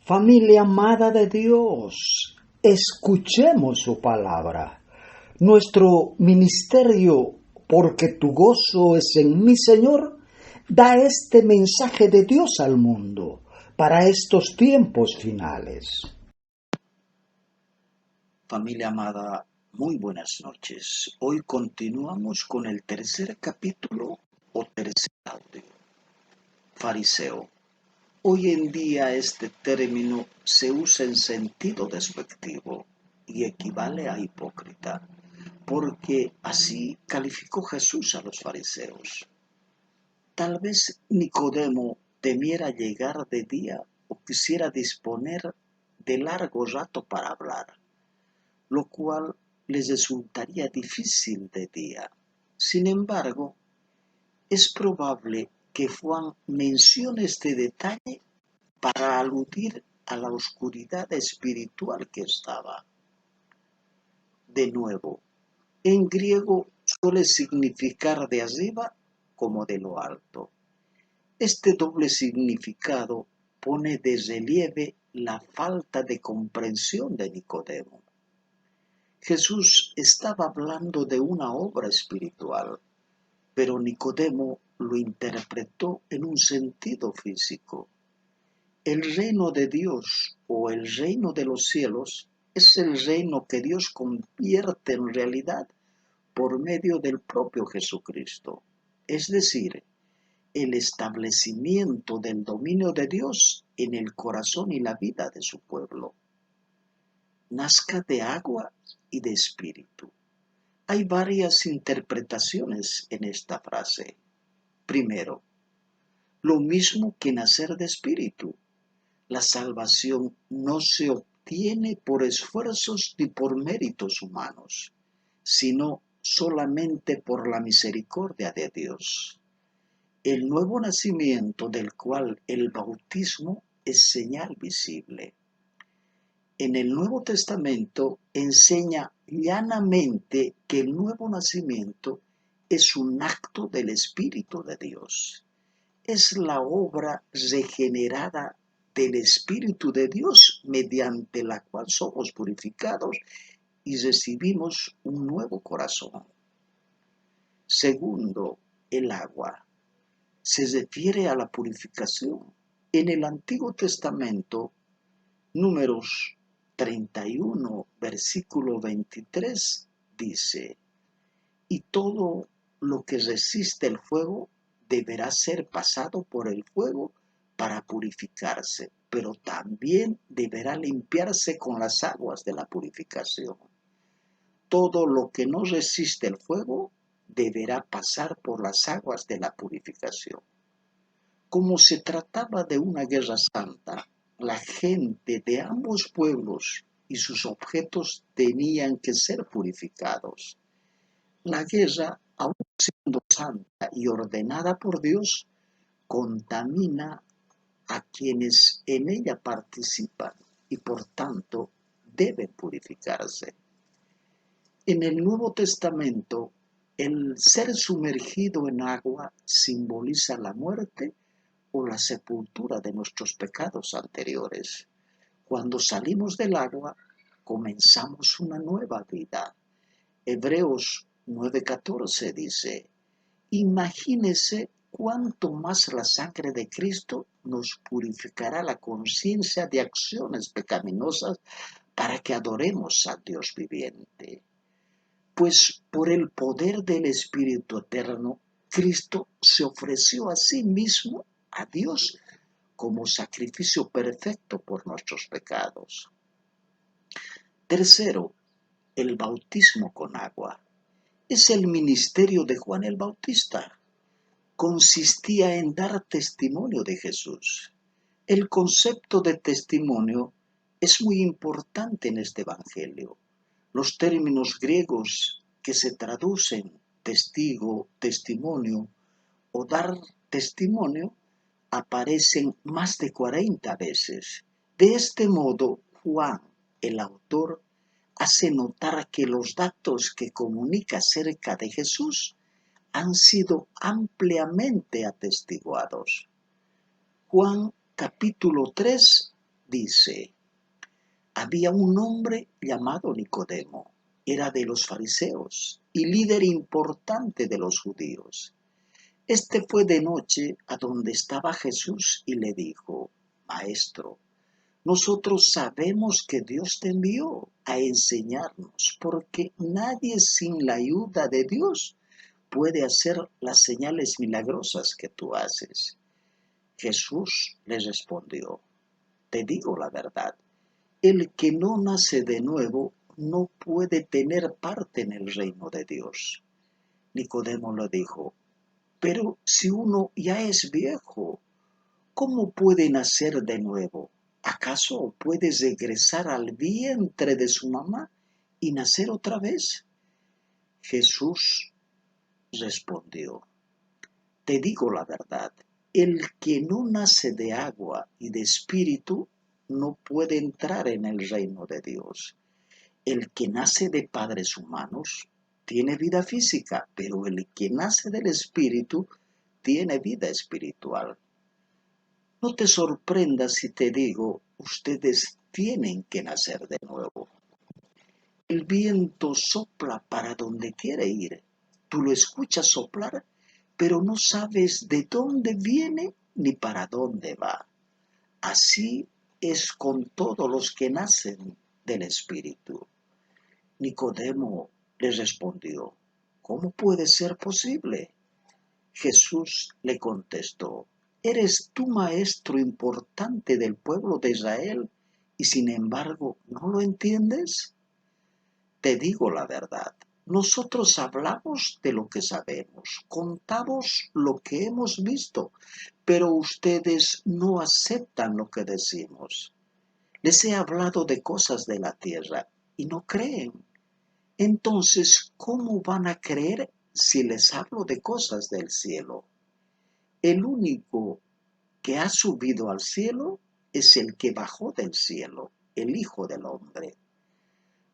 Familia amada de Dios, escuchemos su palabra. Nuestro ministerio, porque tu gozo es en mi Señor, da este mensaje de Dios al mundo para estos tiempos finales. Familia amada, muy buenas noches. Hoy continuamos con el tercer capítulo o tercer audio. Fariseo. Hoy en día este término se usa en sentido despectivo y equivale a hipócrita, porque así calificó Jesús a los fariseos. Tal vez Nicodemo temiera llegar de día o quisiera disponer de largo rato para hablar, lo cual les resultaría difícil de día. Sin embargo, es probable que Juan mencione este detalle para aludir a la oscuridad espiritual que estaba. De nuevo, en griego suele significar de arriba como de lo alto. Este doble significado pone de relieve la falta de comprensión de Nicodemo. Jesús estaba hablando de una obra espiritual, pero Nicodemo lo interpretó en un sentido físico. El reino de Dios o el reino de los cielos es el reino que Dios convierte en realidad por medio del propio Jesucristo, es decir, el establecimiento del dominio de Dios en el corazón y la vida de su pueblo. Nazca de agua y de espíritu. Hay varias interpretaciones en esta frase. Primero, lo mismo que nacer de espíritu. La salvación no se obtiene por esfuerzos ni por méritos humanos, sino solamente por la misericordia de Dios. El nuevo nacimiento del cual el bautismo es señal visible. En el Nuevo Testamento enseña llanamente que el nuevo nacimiento es un acto del Espíritu de Dios. Es la obra regenerada del Espíritu de Dios mediante la cual somos purificados y recibimos un nuevo corazón. Segundo, el agua. Se refiere a la purificación. En el Antiguo Testamento, Números 31, versículo 23, dice: y todo lo que resiste el fuego deberá ser pasado por el fuego para purificarse, pero también deberá limpiarse con las aguas de la purificación. Todo lo que no resiste el fuego deberá pasar por las aguas de la purificación. Como se trataba de una guerra santa, la gente de ambos pueblos y sus objetos tenían que ser purificados. La guerra, aun siendo santa y ordenada por Dios, contamina a quienes en ella participan y por tanto deben purificarse. En el Nuevo Testamento, el ser sumergido en agua simboliza la muerte o la sepultura de nuestros pecados anteriores. Cuando salimos del agua, comenzamos una nueva vida. Hebreos 9:14 dice: imagínese cuánto más la sangre de Cristo nos purificará la conciencia de acciones pecaminosas para que adoremos a Dios viviente. Pues por el poder del Espíritu Eterno, Cristo se ofreció a sí mismo, a Dios, como sacrificio perfecto por nuestros pecados. Tercero, el bautismo con agua. Es el ministerio de Juan el Bautista. Consistía en dar testimonio de Jesús. El concepto de testimonio es muy importante en este evangelio. Los términos griegos que se traducen testigo, testimonio o dar testimonio aparecen más de 40 veces. De este modo, Juan, el autor, hace notar que los datos que comunica acerca de Jesús han sido ampliamente atestiguados. Juan capítulo 3, dice, había un hombre llamado Nicodemo, era de los fariseos y líder importante de los judíos. Este fue de noche a donde estaba Jesús y le dijo, Maestro, nosotros sabemos que Dios te envió a enseñarnos, porque nadie sin la ayuda de Dios puede hacer las señales milagrosas que tú haces. Jesús les respondió, te digo la verdad, el que no nace de nuevo no puede tener parte en el reino de Dios. Nicodemo le dijo, pero si uno ya es viejo, ¿cómo puede nacer de nuevo? ¿Acaso puede regresar al vientre de su mamá y nacer otra vez? Jesús respondió, te digo la verdad, el que no nace de agua y de espíritu no puede entrar en el reino de Dios. El que nace de padres humanos tiene vida física, pero el que nace del espíritu tiene vida espiritual. No te sorprendas si te digo, ustedes tienen que nacer de nuevo. El viento sopla para donde quiere ir. Tú lo escuchas soplar, pero no sabes de dónde viene ni para dónde va. Así es con todos los que nacen del Espíritu. Nicodemo le respondió, ¿cómo puede ser posible? Jesús le contestó, ¿eres tú maestro importante del pueblo de Israel y sin embargo no lo entiendes? Te digo la verdad, nosotros hablamos de lo que sabemos, contamos lo que hemos visto, pero ustedes no aceptan lo que decimos. Les he hablado de cosas de la tierra y no creen. Entonces, ¿cómo van a creer si les hablo de cosas del cielo? El único que ha subido al cielo es el que bajó del cielo, el Hijo del Hombre.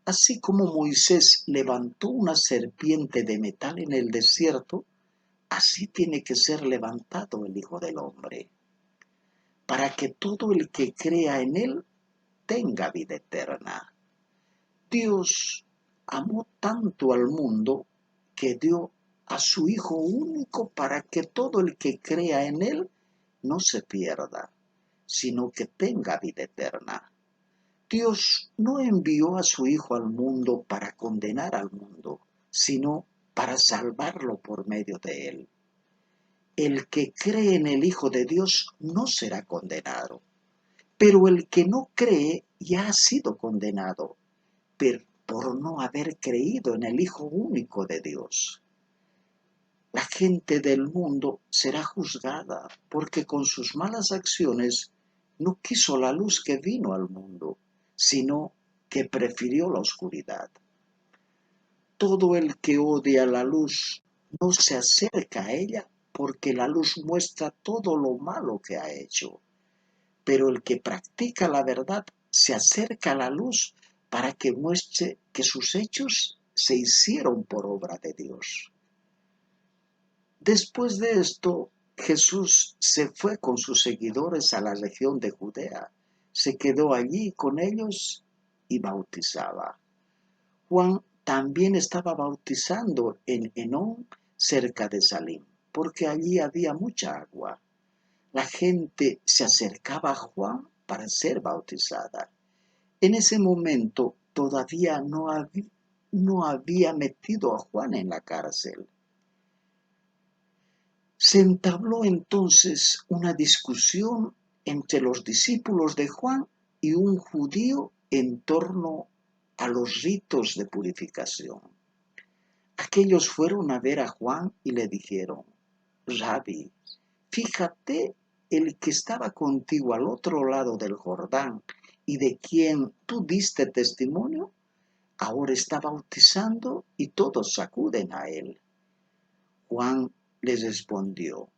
Así como Moisés levantó una serpiente de metal en el desierto, así tiene que ser levantado el Hijo del Hombre, para que todo el que crea en él tenga vida eterna. Dios amó tanto al mundo que dio a su Hijo único para que todo el que crea en él no se pierda, sino que tenga vida eterna. Dios no envió a su Hijo al mundo para condenar al mundo, sino para salvarlo por medio de él. El que cree en el Hijo de Dios no será condenado, pero el que no cree ya ha sido condenado, por no haber creído en el Hijo único de Dios. La gente del mundo será juzgada porque con sus malas acciones no quiso la luz que vino al mundo, sino que prefirió la oscuridad. Todo el que odia la luz no se acerca a ella porque la luz muestra todo lo malo que ha hecho. Pero el que practica la verdad se acerca a la luz para que muestre que sus hechos se hicieron por obra de Dios. Después de esto, Jesús se fue con sus seguidores a la región de Judea. Se quedó allí con ellos y bautizaba. Juan también estaba bautizando en Enón, cerca de Salim, porque allí había mucha agua. La gente se acercaba a Juan para ser bautizada. En ese momento todavía no había metido a Juan en la cárcel. Se entabló entonces una discusión entre los discípulos de Juan y un judío en torno a los ritos de purificación. Aquellos fueron a ver a Juan y le dijeron, Rabí, fíjate, el que estaba contigo al otro lado del Jordán y de quien tú diste testimonio, ahora está bautizando y todos acuden a él. Juan les respondió,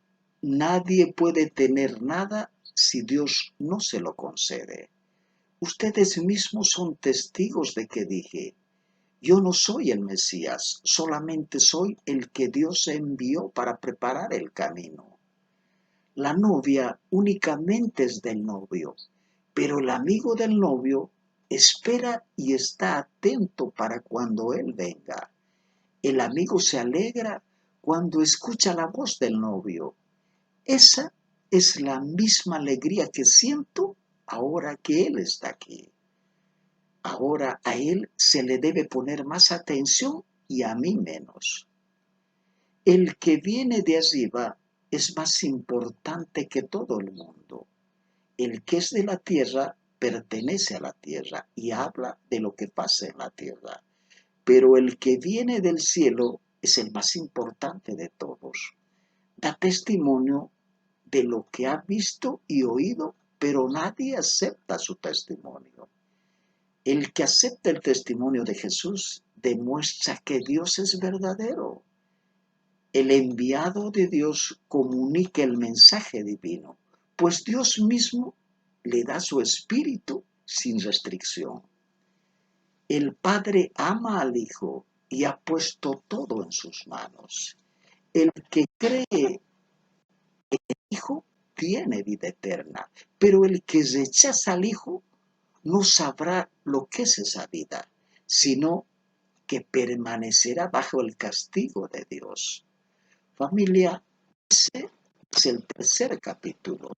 nadie puede tener nada si Dios no se lo concede. Ustedes mismos son testigos de que dije, yo no soy el Mesías, solamente soy el que Dios envió para preparar el camino. La novia únicamente es del novio, Pero el amigo del novio espera y está atento para cuando él venga. El amigo se alegra cuando escucha la voz del novio. Esa es la misma alegría que siento ahora que él está aquí. Ahora a él se le debe poner más atención y a mí menos. El que viene de arriba es más importante que todo el mundo. El que es de la tierra pertenece a la tierra y habla de lo que pasa en la tierra. Pero el que viene del cielo es el más importante de todos. Da testimonio de lo que ha visto y oído, pero nadie acepta su testimonio. El que acepta el testimonio de Jesús demuestra que Dios es verdadero. El enviado de Dios comunica el mensaje divino, pues Dios mismo le da su espíritu sin restricción. El Padre ama al Hijo y ha puesto todo en sus manos. El que cree en el Hijo tiene vida eterna, pero el que rechaza al Hijo no sabrá lo que es esa vida, sino que permanecerá bajo el castigo de Dios. Familia, ese es el tercer capítulo.